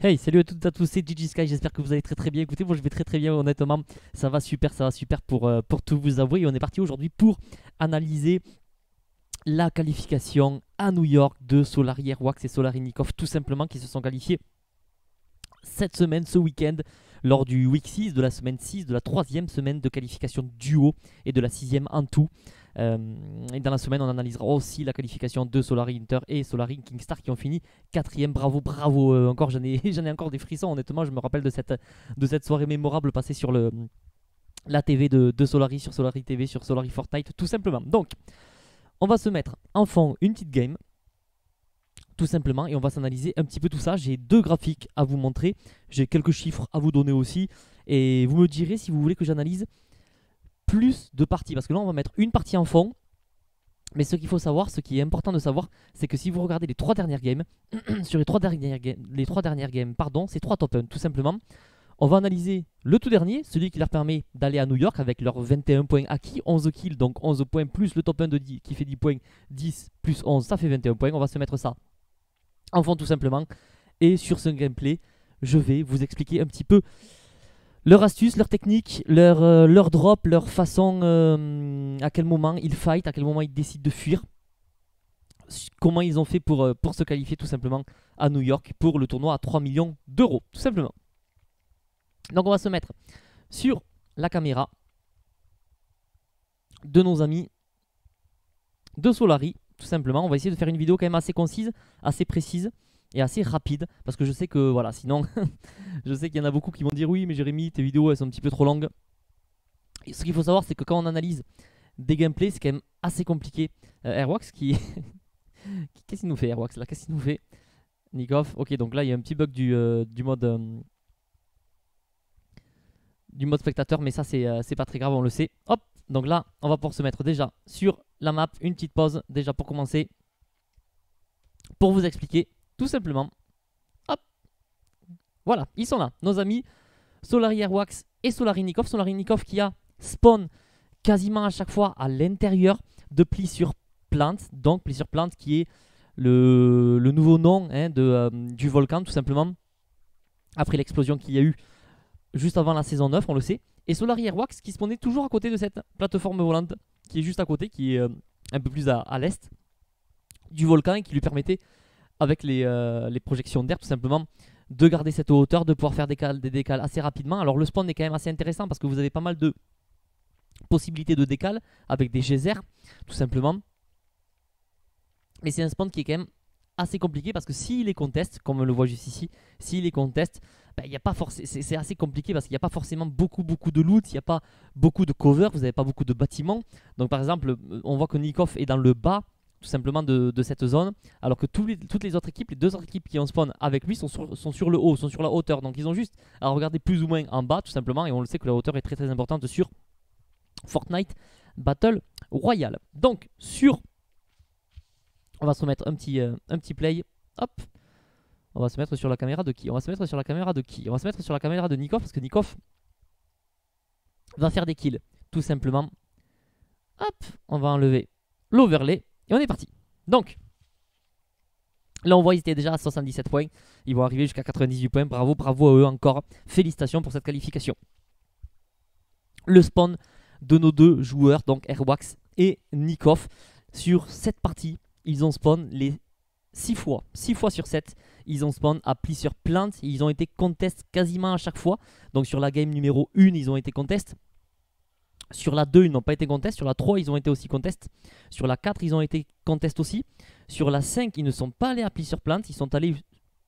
Hey, salut à toutes et à tous, c'est Gigi Sky, j'espère que vous allez très très bien. Écoutez, moi je vais très très bien, honnêtement, ça va super pour tout vous avouer. Et on est parti aujourd'hui pour analyser la qualification à New York de Solari Airwax et Solari Nikov, tout simplement, qui se sont qualifiés cette semaine, ce week-end, lors du week 6, de la semaine 6, de la troisième semaine de qualification duo et de la sixième en tout. Et dans la semaine, on analysera aussi la qualification de Solari Inter et Solari Kingstar qui ont fini quatrième. Bravo, bravo. Encore, j'en ai, j'en ai encore des frissons. Honnêtement, je me rappelle de cette soirée mémorable passée sur la TV de Solari, sur Solari TV, sur Solari Fortnite, tout simplement. Donc, on va se mettre en fond une petite game, tout simplement, et on va s'analyser un petit peu tout ça. J'ai deux graphiques à vous montrer, j'ai quelques chiffres à vous donner aussi, et vous me direz si vous voulez que j'analyse plus de parties, parce que là on va mettre une partie en fond. Mais ce qu'il faut savoir, ce qui est important de savoir, c'est que si vous regardez les trois dernières games, sur les trois dernières games, pardon, c'est trois top 1 tout simplement. On va analyser le tout dernier, celui qui leur permet d'aller à New York avec leurs 21 points acquis, 11 kills, donc 11 points plus le top 1 de 10 qui fait 10 points, 10 plus 11, ça fait 21 points. On va se mettre ça en fond tout simplement. Et sur ce gameplay, je vais vous expliquer un petit peu leur astuce, leur technique, leur drop, leur façon, à quel moment ils fight, à quel moment ils décident de fuir, comment ils ont fait pour se qualifier tout simplement à New York pour le tournoi à 3 millions d'euros, tout simplement. Donc on va se mettre sur la caméra de nos amis de Solari, tout simplement. On va essayer de faire une vidéo quand même assez concise, assez précise et assez rapide, parce que je sais que voilà, sinon je sais qu'il y en a beaucoup qui vont dire oui mais Jérémy, tes vidéos elles sont un petit peu trop longues. Et ce qu'il faut savoir, c'est que quand on analyse des gameplays, c'est quand même assez compliqué. Airwax qui qu'est-ce qu'il nous fait Airwax là? Qu'est-ce qu'il nous fait Nikov? Ok, donc là il y a un petit bug du mode spectateur, mais ça c'est pas très grave, on le sait. Hop, donc là on va pouvoir se mettre déjà sur la map, une petite pause déjà pour commencer, pour vous expliquer tout simplement. Hop, voilà, ils sont là, nos amis Solari Airwax et Solari Nikov. Solari Nikov qui a spawn quasiment à chaque fois à l'intérieur de Pli sur Plante, donc Pli sur Plante qui est le nouveau nom du volcan tout simplement, après l'explosion qu'il y a eu juste avant la saison 9, on le sait. Et Solari Airwax qui spawnait toujours à côté de cette plateforme volante qui est juste à côté, qui est un peu plus à l'est du volcan, et qui lui permettait, avec les projections d'air tout simplement, de garder cette hauteur, de pouvoir faire des décales assez rapidement. Alors le spawn est quand même assez intéressant parce que vous avez pas mal de possibilités de décale avec des geysers tout simplement. Mais c'est un spawn qui est quand même assez compliqué parce que s'il est contest, comme on le voit juste ici, s'il est contest, ben, c'est assez compliqué parce qu'il n'y a pas forcément beaucoup de loot, il n'y a pas beaucoup de cover, vous n'avez pas beaucoup de bâtiments. Donc par exemple, on voit que Nikov est dans le bas tout simplement de cette zone, alors que toutes les autres équipes, les deux autres équipes qui ont spawn avec lui sont sur le haut, sont sur la hauteur. Donc ils ont juste à regarder plus ou moins en bas tout simplement, et on le sait que la hauteur est très très importante sur Fortnite Battle Royale. Donc on va se remettre un petit play. Hop. On va se mettre sur la caméra de qui? On va se mettre sur la caméra de qui? On va se mettre sur la caméra de Nikov, parce que Nikov va faire des kills, tout simplement. Hop. On va enlever l'overlay. Et on est parti. Donc, là on voit ils étaient déjà à 77 points. Ils vont arriver jusqu'à 98 points. Bravo, bravo à eux encore. Félicitations pour cette qualification. Le spawn de nos deux joueurs, donc Airwax et Nikov, sur cette partie, ils ont spawn les 6 fois. 6 fois sur 7, ils ont spawn à Pli sur Plante. Ils ont été contest quasiment à chaque fois. Donc sur la game numéro 1, ils ont été contest. Sur la 2, ils n'ont pas été contest. Sur la 3, ils ont été aussi contest. Sur la 4, ils ont été contest aussi. Sur la 5, ils ne sont pas allés à Pli sur Plante. Ils sont allés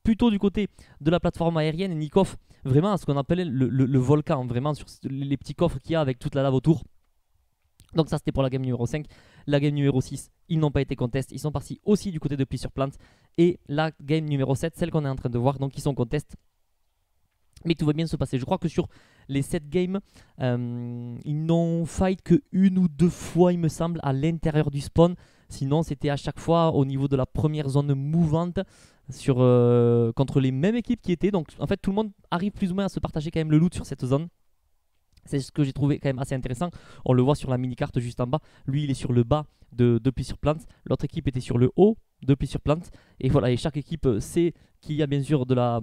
plutôt du côté de la plateforme aérienne. Et Nikov, vraiment à ce qu'on appelait le volcan. Vraiment sur les petits coffres qu'il y a avec toute la lave autour. Donc ça c'était pour la game numéro 5. La game numéro 6, ils n'ont pas été contest. Ils sont partis aussi du côté de Pli sur Plante. Et la game numéro 7, celle qu'on est en train de voir, donc ils sont contest. Mais tout va bien se passer. Je crois que sur les 7 games, ils n'ont fight que une ou deux fois, il me semble, à l'intérieur du spawn. Sinon, c'était à chaque fois au niveau de la première zone mouvante contre les mêmes équipes qui étaient. Donc, en fait, tout le monde arrive plus ou moins à se partager quand même le loot sur cette zone. C'est ce que j'ai trouvé quand même assez intéressant. On le voit sur la mini-carte juste en bas. Lui, il est sur le bas de plis sur plante. L'autre équipe était sur le haut de plis sur plante. Et voilà, et chaque équipe sait qu'il y a bien sûr de la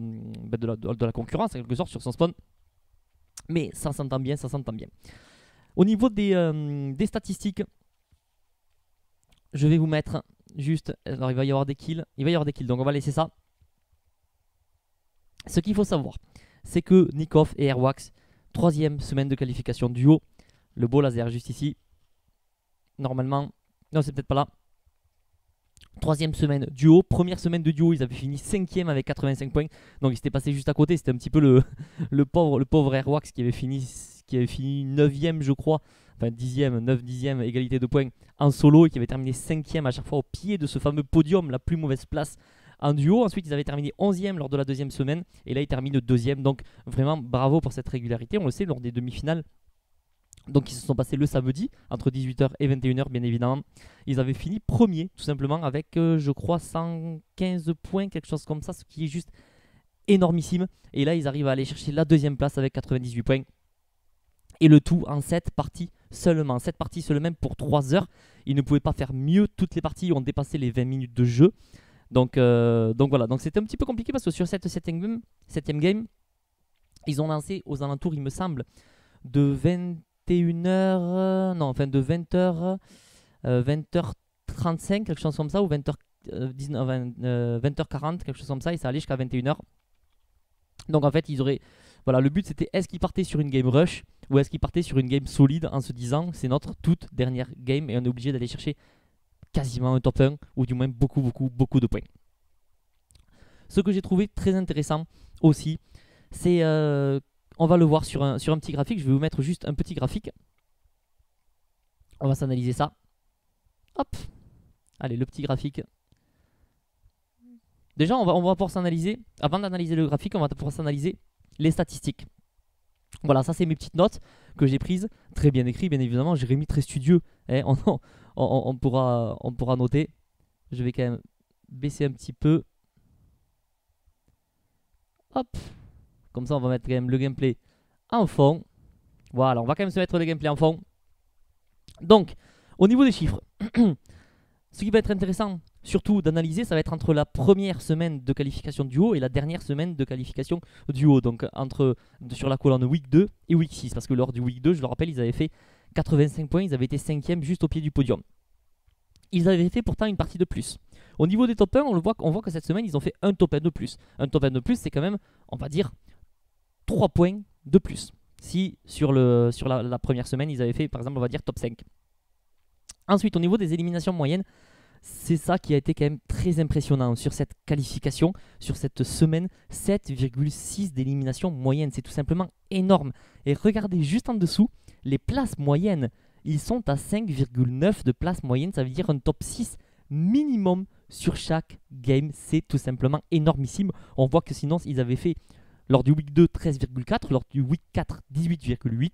concurrence en quelque sorte sur son spawn. Mais ça s'entend bien, ça s'entend bien. Au niveau des statistiques, je vais vous mettre juste... Alors, il va y avoir des kills. Donc, on va laisser ça. Ce qu'il faut savoir, c'est que Nikov et Airwax, 3e semaine de qualification duo. Le beau laser juste ici. Normalement, non, c'est peut-être pas là. 3e semaine duo. Première semaine de duo, ils avaient fini 5e avec 85 points. Donc, ils s'étaient passés juste à côté. C'était un petit peu le pauvre Airwax qui avait fini 9e, je crois. Enfin, 10e, 9-10e, égalité de points en solo. Et qui avait terminé 5e à chaque fois au pied de ce fameux podium, la plus mauvaise place en duo. Ensuite, ils avaient terminé 11e lors de la 2e semaine. Et là, ils terminent 2e. Donc, vraiment, bravo pour cette régularité. On le sait, lors des demi-finales. Donc, ils se sont passés le samedi, entre 18h et 21h, bien évidemment. Ils avaient fini premier, tout simplement, avec, je crois, 115 points, quelque chose comme ça, ce qui est juste énormissime. Et là, ils arrivent à aller chercher la 2e place avec 98 points. Et le tout en 7 parties seulement. 7 parties seulement pour 3 heures. Ils ne pouvaient pas faire mieux. Toutes les parties ont dépassé les 20 minutes de jeu. Donc voilà, donc c'était un petit peu compliqué parce que sur cette 7e game, ils ont lancé aux alentours, il me semble, de 21h, non, enfin de 20h, 20h35, quelque chose comme ça, ou 20h, 20h40, quelque chose comme ça, et ça allait jusqu'à 21h. Donc en fait, voilà, le but c'était est-ce qu'ils partaient sur une game rush ou est-ce qu'ils partaient sur une game solide en se disant c'est notre toute dernière game et on est obligé d'aller chercher quasiment un top 1 ou du moins beaucoup de points. Ce que j'ai trouvé très intéressant aussi, c'est, on va le voir sur un petit graphique, je vais vous mettre juste un petit graphique. On va s'analyser ça. Hop, allez, le petit graphique. Déjà, on va pouvoir s'analyser, avant d'analyser le graphique, on va pouvoir s'analyser les statistiques. Voilà, ça c'est mes petites notes que j'ai prises, très bien écrit, bien évidemment, Jérémy très studieux, hein, on pourra noter. Je vais quand même baisser un petit peu. Hop, comme ça on va mettre quand même le gameplay en fond. Voilà, on va quand même se mettre le gameplay en fond. Donc, au niveau des chiffres, ce qui va être intéressant, surtout d'analyser, ça va être entre la première semaine de qualification duo et la dernière semaine de qualification duo. Donc sur la colonne week 2 et week 6. Parce que lors du week 2, je le rappelle, ils avaient fait 85 points, ils avaient été 5e juste au pied du podium. Ils avaient fait pourtant une partie de plus. Au niveau des top 1, on voit que cette semaine, ils ont fait un top 1 de plus. Un top 1 de plus, c'est quand même, on va dire, 3 points de plus. Si sur la première semaine, ils avaient fait, par exemple, on va dire top 5. Ensuite, au niveau des éliminations moyennes, c'est ça qui a été quand même très impressionnant sur cette qualification, sur cette semaine, 7,6 d'élimination moyenne, c'est tout simplement énorme. Et regardez juste en dessous, les places moyennes, ils sont à 5,9 de places moyennes, ça veut dire un top 6 minimum sur chaque game, c'est tout simplement énormissime. On voit que sinon, ils avaient fait, lors du week 2, 13,4, lors du week 4, 18,8.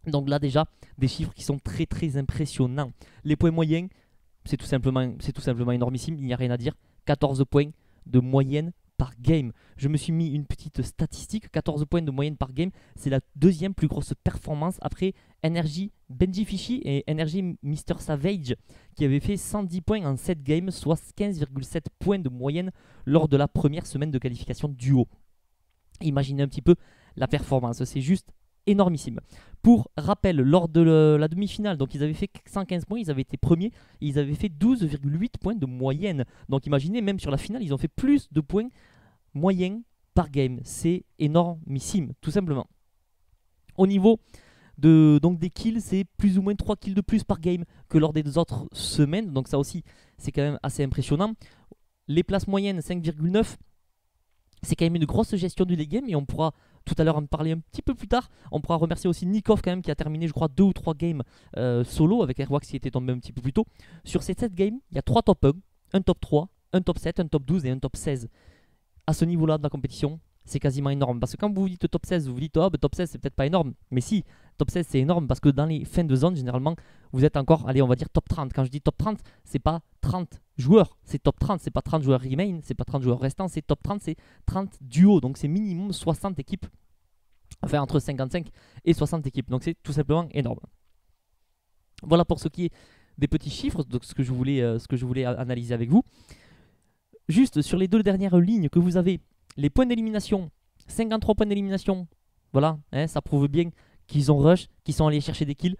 Donc là déjà, des chiffres qui sont très très impressionnants. Les points moyens, c'est tout simplement énormissime, il n'y a rien à dire. 14 points de moyenne par game. Je me suis mis une petite statistique, 14 points de moyenne par game, c'est la deuxième plus grosse performance après Energy Benji Fishy et Energy Mr Savage qui avait fait 110 points en 7 games, soit 15,7 points de moyenne lors de la première semaine de qualification duo. Imaginez un petit peu la performance, c'est juste énormissime. Pour rappel, lors de la demi-finale, donc ils avaient fait 115 points, ils avaient été premiers, et ils avaient fait 12,8 points de moyenne. Donc imaginez, même sur la finale, ils ont fait plus de points moyens par game. C'est énormissime, tout simplement. Au niveau des kills, c'est plus ou moins 3 kills de plus par game que lors des autres semaines. Donc ça aussi, c'est quand même assez impressionnant. Les places moyennes, 5,9. C'est quand même une grosse gestion du late game et on pourra tout à l'heure en parler un petit peu plus tard. On pourra remercier aussi Nikov quand même qui a terminé je crois 2 ou 3 games solo avec Airwax qui était tombé un petit peu plus tôt. Sur ces 7 games, il y a 3 top 1, un top 3, un top 7, un top 12 et un top 16. À ce niveau-là de la compétition, c'est quasiment énorme. Parce que quand vous vous dites top 16, vous vous dites oh, top 16 c'est peut-être pas énorme. Mais si, top 16 c'est énorme parce que dans les fins de zone, généralement, vous êtes encore, allez on va dire top 30. Quand je dis top 30, c'est pas 30 joueurs, c'est top 30, c'est pas 30 joueurs remain, c'est pas 30 joueurs restants, c'est top 30, c'est 30 duos. Donc c'est minimum 60 équipes Enfin, entre 55 et 60 équipes. Donc c'est tout simplement énorme. Voilà pour ce qui est des petits chiffres, donc ce que je voulais analyser avec vous. Juste sur les 2 dernières lignes que vous avez, les points d'élimination, 53 points d'élimination. Voilà, hein, ça prouve bien qu'ils ont rush, qu'ils sont allés chercher des kills.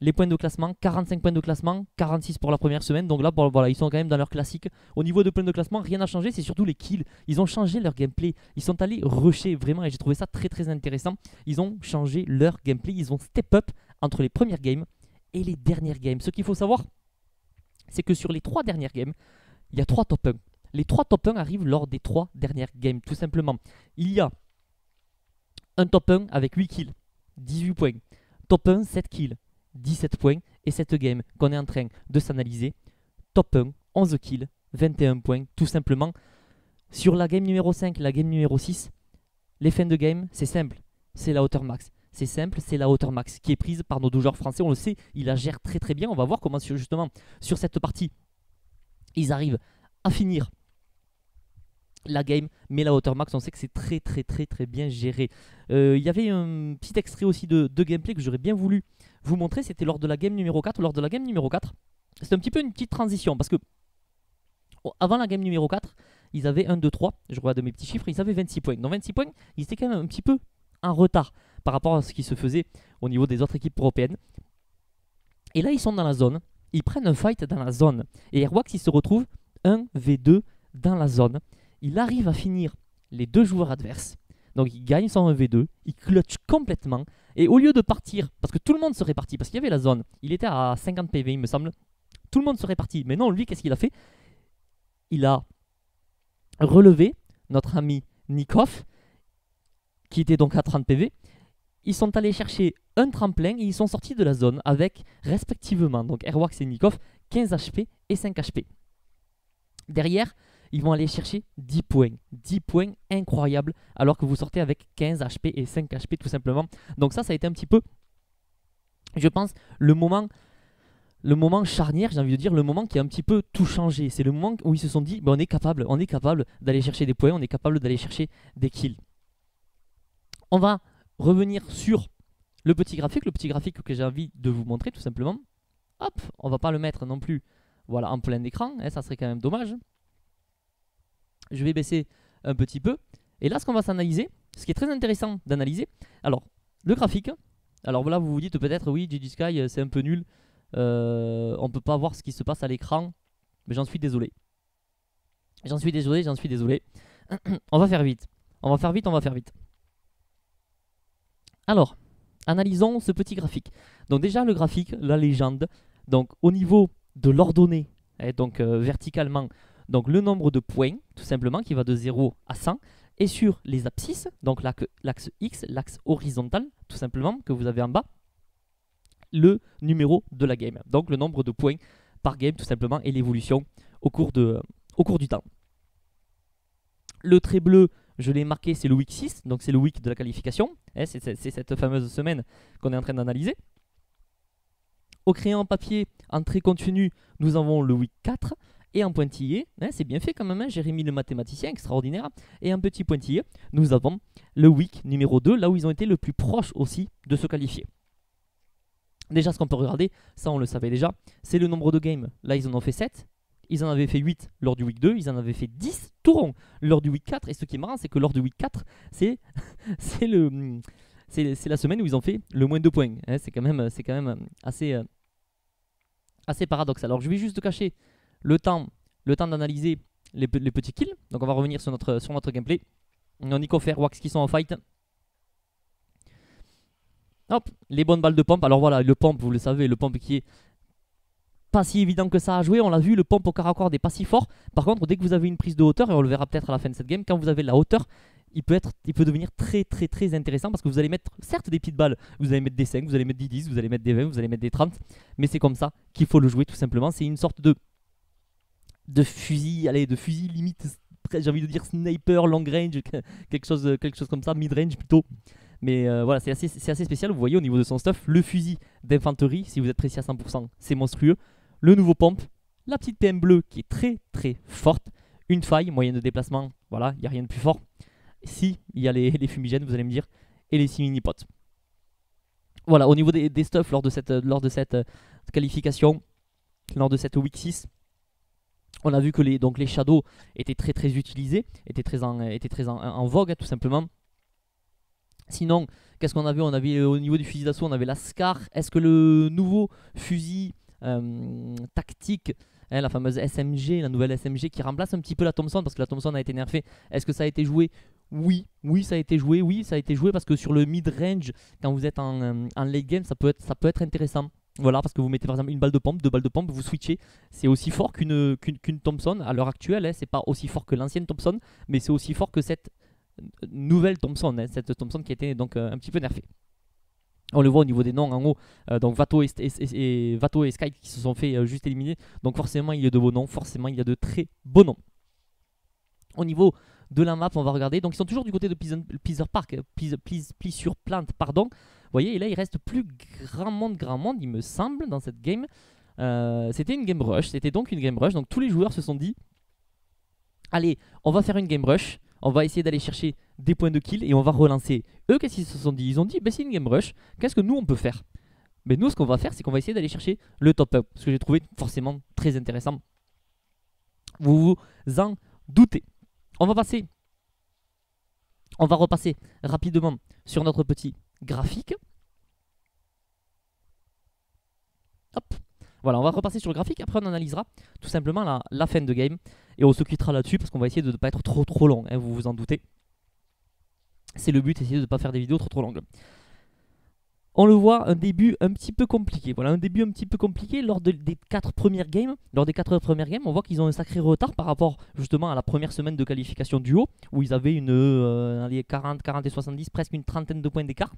Les points de classement, 45 points de classement, 46 pour la première semaine. Donc là, voilà, ils sont quand même dans leur classique. Au niveau de points de classement, rien n'a changé, c'est surtout les kills. Ils ont changé leur gameplay. Ils sont allés rusher vraiment et j'ai trouvé ça très très intéressant. Ils ont changé leur gameplay. Ils ont step up entre les premières games et les dernières games. Ce qu'il faut savoir, c'est que sur les 3 dernières games, il y a 3 top 1. Les 3 top 1 arrivent lors des 3 dernières games, tout simplement. Il y a un top 1 avec 8 kills, 18 points. Top 1, 7 kills, 17 points. Et cette game qu'on est en train de s'analyser, top 1, 11 kills, 21 points, tout simplement. Sur la game numéro 5, la game numéro 6, les fins de game, c'est simple, c'est la hauteur max. C'est simple, c'est la hauteur max qui est prise par nos 2 joueurs français. On le sait, ils la gèrent très très bien. On va voir comment justement sur cette partie, ils arrivent à finir la game, mais la hauteur max, on sait que c'est très très très très bien géré. Il y avait un petit extrait aussi de gameplay que j'aurais bien voulu vous montrer, c'était lors de la game numéro 4. Lors de la game numéro 4, c'est un petit peu une petite transition, parce que avant la game numéro 4, ils avaient 1, 2, 3, je regarde mes petits chiffres, ils avaient 26 points. Dans 26 points, ils étaient quand même un petit peu en retard par rapport à ce qui se faisait au niveau des autres équipes européennes. Et là, ils sont dans la zone, ils prennent un fight dans la zone, et Airwax, il se retrouve 1v2 dans la zone. Il arrive à finir les 2 joueurs adverses. Donc il gagne son 1v2, il clutch complètement. Et au lieu de partir, parce que tout le monde serait parti, parce qu'il y avait la zone, il était à 50 PV il me semble, tout le monde serait parti. Mais non, lui, qu'est-ce qu'il a fait? Il a relevé notre ami Nikov, qui était donc à 30 PV. Ils sont allés chercher un tremplin et ils sont sortis de la zone avec respectivement, donc Airwax et Nikov, 15 HP et 5 HP. Derrière, ils vont aller chercher 10 points. 10 points incroyables alors que vous sortez avec 15 HP et 5 HP tout simplement. Donc ça a été un petit peu, je pense, le moment charnière, j'ai envie de dire, le moment qui a un petit peu tout changé. C'est le moment où ils se sont dit, on est capable d'aller chercher des points, on est capable d'aller chercher des kills. On va revenir sur le petit graphique que j'ai envie de vous montrer tout simplement. Hop, on va pas le mettre non plus, voilà, en plein écran, hein, ça serait quand même dommage. Je vais baisser un petit peu. Et là, ce qu'on va s'analyser, ce qui est très intéressant d'analyser, alors, le graphique. Alors là, vous vous dites peut-être, oui, GG Sky, c'est un peu nul. On ne peut pas voir ce qui se passe à l'écran. Mais j'en suis désolé. J'en suis désolé. On va faire vite. On va faire vite. Alors, analysons ce petit graphique. Donc déjà, le graphique, la légende. Donc au niveau de l'ordonnée, donc verticalement, donc le nombre de points, tout simplement, qui va de 0 à 100. Et sur les abscisses, donc l'axe X, l'axe horizontal, tout simplement, que vous avez en bas, le numéro de la game. Donc le nombre de points par game, tout simplement, et l'évolution au cours du temps. Le trait bleu, je l'ai marqué, c'est le week 6, donc c'est le week de la qualification. C'est cette fameuse semaine qu'on est en train d'analyser. Au crayon papier, en trait continu, nous avons le week 4. Et en pointillé, c'est bien fait quand même, Jérémy le mathématicien, extraordinaire. Et en petit pointillé, nous avons le week numéro 2, là où ils ont été le plus proches aussi de se qualifier. Déjà, ce qu'on peut regarder, ça on le savait déjà, c'est le nombre de games. Là, ils en ont fait 7, ils en avaient fait 8 lors du week 2, ils en avaient fait 10 tout rond lors du week 4. Et ce qui est marrant, c'est que lors du week 4, c'est la semaine où ils ont fait le moins de points. C'est quand même assez paradoxal. Alors, je vais juste cacher le temps d'analyser les petits kills. Donc on va revenir sur notre gameplay. On a Nikov et Airwax qui sont en fight. Hop, les bonnes balles de pompe. Alors voilà, le pompe, vous le savez, le pompe qui est pas si évident que ça à jouer. On l'a vu, le pompe au corps à corps n'est pas si fort. Par contre, dès que vous avez une prise de hauteur, et on le verra peut-être à la fin de cette game, quand vous avez la hauteur, il peut devenir très très très intéressant parce que vous allez mettre certes des petites balles, vous allez mettre des 5, vous allez mettre des 10, vous allez mettre des 20, vous allez mettre des 30, mais c'est comme ça qu'il faut le jouer tout simplement. C'est une sorte de fusil, de fusil limite, j'ai envie de dire sniper, long range, quelque chose comme ça, mid range plutôt. Mais voilà, c'est assez spécial. Vous voyez au niveau de son stuff, le fusil d'infanterie, si vous êtes précis à 100%, c'est monstrueux. Le nouveau pompe, la petite PM bleue qui est très très forte, une faille, moyenne de déplacement, voilà, il n'y a rien de plus fort. Si, il y a les fumigènes, vous allez me dire, et les 6 mini-potes. Voilà, au niveau des stuffs lors de cette qualification, lors de cette week 6, on a vu que les shadows étaient très utilisés, étaient très en vogue, hein, tout simplement. Sinon, qu'est-ce qu'on avait? On avait au niveau du fusil d'assaut, on avait la SCAR. Est-ce que le nouveau fusil tactique, hein, la fameuse SMG, la nouvelle SMG qui remplace un petit peu la Thompson, parce que la Thompson a été nerfée, est-ce que ça a été joué? Oui, ça a été joué, parce que sur le mid-range, quand vous êtes en late game, ça peut être intéressant. Voilà, parce que vous mettez par exemple une balle de pompe, deux balles de pompe, vous switchez. C'est aussi fort qu'une Thompson à l'heure actuelle, hein, c'est pas aussi fort que l'ancienne Thompson, mais c'est aussi fort que cette nouvelle Thompson, hein, cette Thompson qui a été donc un petit peu nerfée. On le voit au niveau des noms en haut, donc Vato et Sky qui se sont fait juste éliminer. Donc forcément il y a de beaux noms, forcément il y a de très beaux noms. Au niveau de la map, on va regarder. Donc ils sont toujours du côté de Pleasure Park, Pleasure Plant, pardon. Vous voyez, et là il reste plus grand monde, il me semble, dans cette game. C'était une game rush, donc tous les joueurs se sont dit, allez, on va faire une game rush. On va essayer d'aller chercher des points de kill et on va relancer. Eux, qu'est-ce qu'ils se sont dit? Ils ont dit, bah, c'est une game rush, qu'est-ce que nous on peut faire? Mais nous, ce qu'on va faire, c'est qu'on va essayer d'aller chercher le top 1. Ce que j'ai trouvé forcément très intéressant. Vous vous en doutez. On va repasser rapidement sur notre petit graphique. Hop. Voilà, on va repasser sur le graphique, après on analysera tout simplement la fin de game. Et on se quittera là-dessus parce qu'on va essayer de ne pas être trop long, hein, vous vous en doutez. C'est le but, essayer de ne pas faire des vidéos trop longues. On le voit, un début un petit peu compliqué. Voilà, un début un petit peu compliqué lors des 4 premières games. Lors des 4 premières games, on voit qu'ils ont un sacré retard par rapport justement à la première semaine de qualification duo, où ils avaient une 40 et 70, presque une trentaine de points d'écart.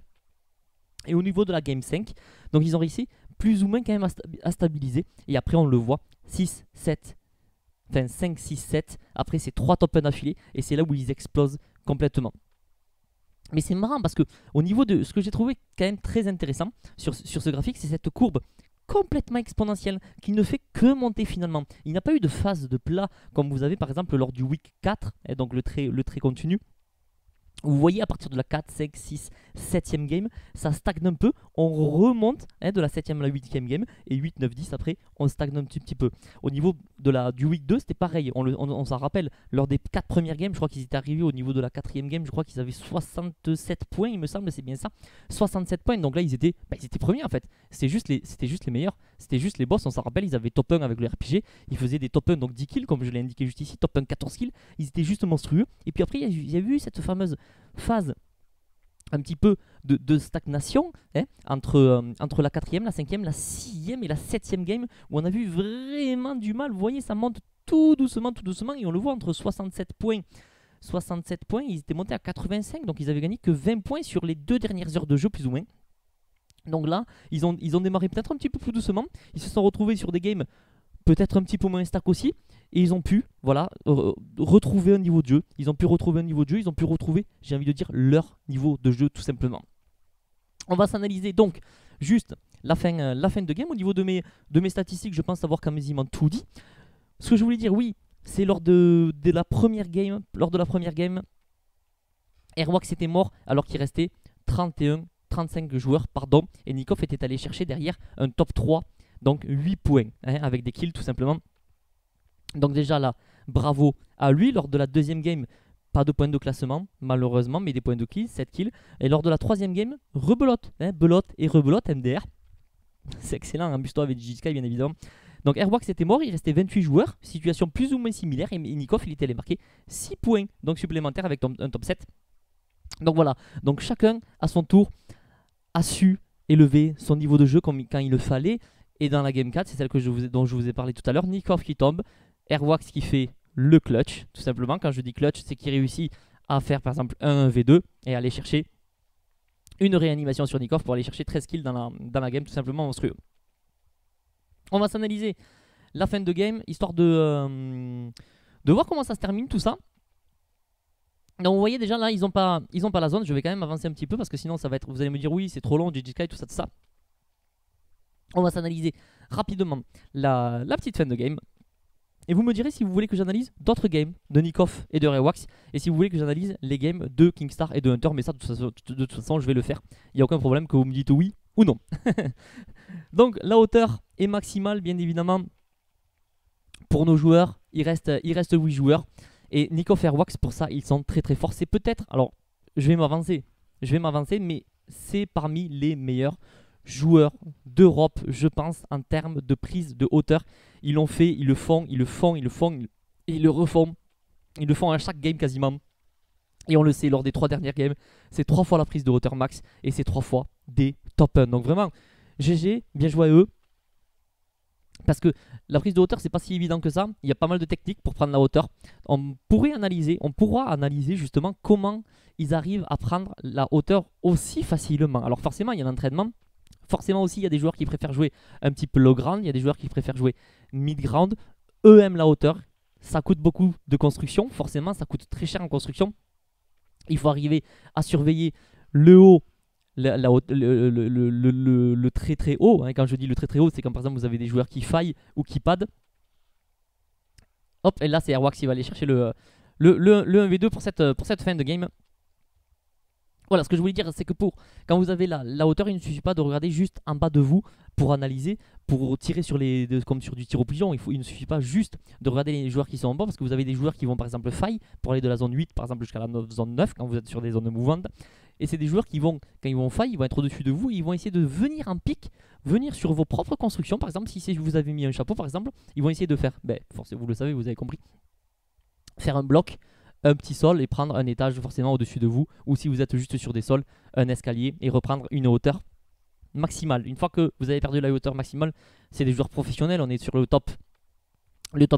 Et au niveau de la game 5, donc ils ont réussi plus ou moins quand même à stabiliser. Et après on le voit, 6, 7, enfin 5, 6, 7. Après c'est 3 top 1 d'affilée. Et c'est là où ils explosent complètement. Mais c'est marrant parce que au niveau de ce que j'ai trouvé quand même très intéressant sur ce graphique, c'est cette courbe complètement exponentielle qui ne fait que monter finalement. Il n'y a pas eu de phase de plat comme vous avez par exemple lors du week 4, et donc le trait continu. Vous voyez à partir de la 4, 5, 6, 7ème game, ça stagne un peu, on remonte de la 7ème à la 8ème game, et 8, 9, 10 après, on stagne un petit peu. Au niveau du week 2, c'était pareil, on s'en rappelle, lors des 4 premières games, je crois qu'ils étaient arrivés au niveau de la 4ème game, je crois qu'ils avaient 67 points, il me semble, c'est bien ça, 67 points, donc là ils étaient premiers en fait, c'était juste les meilleurs, c'était juste les boss, on s'en rappelle, ils avaient top 1 avec le RPG, ils faisaient des top 1, donc 10 kills, comme je l'ai indiqué juste ici, top 1, 14 kills, ils étaient juste monstrueux, et puis après il y a eu cette fameuse phase un petit peu de stagnation entre la 4ème, la 5ème, la 6ème et la 7ème game où on a vu vraiment du mal. Vous voyez, ça monte tout doucement et on le voit entre 67 points, ils étaient montés à 85, donc ils avaient gagné que 20 points sur les 2 dernières heures de jeu plus ou moins. Donc là, ils ont démarré peut-être un petit peu plus doucement, ils se sont retrouvés sur des games peut-être un petit peu moins stack aussi. Et ils ont pu retrouver un niveau de jeu. Ils ont pu retrouver, j'ai envie de dire, leur niveau de jeu tout simplement. On va s'analyser donc juste la fin de game. Au niveau de mes statistiques, je pense avoir quasiment tout dit. Ce que je voulais dire, oui, c'est lors de la première game. Lors de la première game, Airwax était mort alors qu'il restait 35 joueurs. Et Nikov était allé chercher derrière un top 3. Donc 8 points avec des kills tout simplement. Donc déjà là, bravo à lui. Lors de la deuxième game, pas de points de classement malheureusement, mais des points de kills, 7 kills. Et lors de la troisième game, rebelote, belote et rebelote MDR. C'est excellent, amuse-toi avec DigiSky bien évidemment. Donc Airwax était mort, il restait 28 joueurs, situation plus ou moins similaire. Et Nikov il était allé marquer 6 points donc supplémentaires avec un top 7. Donc voilà, donc chacun à son tour a su élever son niveau de jeu quand il le fallait. Et dans la game 4, c'est celle dont je vous ai parlé tout à l'heure, Nikov qui tombe, Airwax qui fait le clutch, tout simplement. Quand je dis clutch, c'est qu'il réussit à faire par exemple un 1v2 et aller chercher une réanimation sur Nikov pour aller chercher 13 kills dans la game, tout simplement monstrueux. On va s'analyser la fin de game, histoire de voir comment ça se termine tout ça. Donc vous voyez déjà là, ils ont pas la zone, je vais quand même avancer un petit peu parce que sinon ça va être, vous allez me dire oui c'est trop long, DigiSky, tout ça. On va s'analyser rapidement la petite fin de game. Et vous me direz si vous voulez que j'analyse d'autres games de Nikoff et de Rewax. Et si vous voulez que j'analyse les games de Kingstar et de Hunter. Mais ça, de toute façon, je vais le faire. Il n'y a aucun problème que vous me dites oui ou non. Donc, la hauteur est maximale, bien évidemment. Pour nos joueurs, il reste 8 joueurs. Et Nikoff et Rewax, pour ça, ils sont très très forts. C'est peut-être... Alors, je vais m'avancer, mais c'est parmi les meilleurs joueurs d'Europe, je pense, en termes de prise de hauteur. Ils l'ont fait, ils le font, ils le refont. Ils le font à chaque game quasiment. Et on le sait, lors des 3 dernières games, c'est 3 fois la prise de hauteur max et c'est 3 fois des top 1. Donc vraiment, GG, bien joué à eux. Parce que la prise de hauteur, c'est pas si évident que ça. Il y a pas mal de techniques pour prendre la hauteur. On pourra analyser justement comment ils arrivent à prendre la hauteur aussi facilement. Alors forcément, il y a l'entraînement. Forcément aussi, il y a des joueurs qui préfèrent jouer un petit peu low ground. Il y a des joueurs qui préfèrent jouer mid ground. Eux aiment la hauteur. Ça coûte beaucoup de construction. Forcément, ça coûte très cher en construction. Il faut arriver à surveiller le haut. Le très très haut, hein. Quand je dis le très très haut, c'est quand par exemple vous avez des joueurs qui faillent ou qui padent. Hop, et là c'est Airwax qui va aller chercher le 1v2 pour cette fin de game. Voilà, ce que je voulais dire, c'est que quand vous avez la hauteur, il ne suffit pas de regarder juste en bas de vous pour analyser, pour tirer comme sur du tir au pigeon. Il ne suffit pas juste de regarder les joueurs qui sont en bas, parce que vous avez des joueurs qui vont par exemple faille pour aller de la zone 8 par exemple jusqu'à la zone 9 quand vous êtes sur des zones mouvantes. Et c'est des joueurs qui vont, quand ils vont faille, ils vont être au-dessus de vous et ils vont essayer de venir en pic, venir sur vos propres constructions. Par exemple, si vous avez mis un chapeau par exemple, ils vont essayer de faire, forcément vous le savez, vous avez compris, faire un bloc, un petit sol et prendre un étage forcément au-dessus de vous. Ou si vous êtes juste sur des sols, un escalier et reprendre une hauteur maximale. Une fois que vous avez perdu la hauteur maximale, c'est des joueurs professionnels, on est sur le top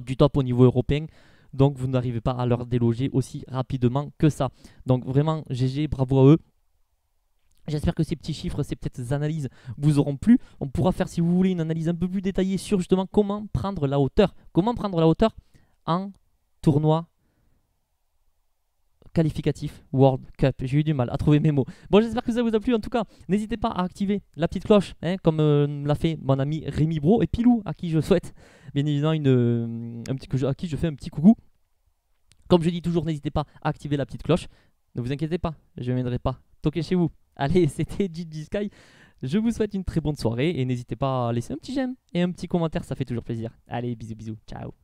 du top au niveau européen. Donc vous n'arrivez pas à leur déloger aussi rapidement que ça. Donc vraiment GG, bravo à eux. J'espère que ces petits chiffres, ces petites analyses vous auront plu. On pourra faire, si vous voulez, une analyse un peu plus détaillée sur justement comment prendre la hauteur. Comment prendre la hauteur en tournoi qualificatif World Cup. J'ai eu du mal à trouver mes mots. Bon, j'espère que ça vous a plu. En tout cas, n'hésitez pas à activer la petite cloche, hein, comme l'a fait mon ami Rémi Bro et Pilou, à qui je souhaite bien évidemment à qui je fais un petit coucou. Comme je dis toujours, n'hésitez pas à activer la petite cloche. Ne vous inquiétez pas, je ne viendrai pas toquer chez vous. Allez, c'était GG Sky. Je vous souhaite une très bonne soirée et n'hésitez pas à laisser un petit j'aime et un petit commentaire, ça fait toujours plaisir. Allez, bisous, bisous, ciao.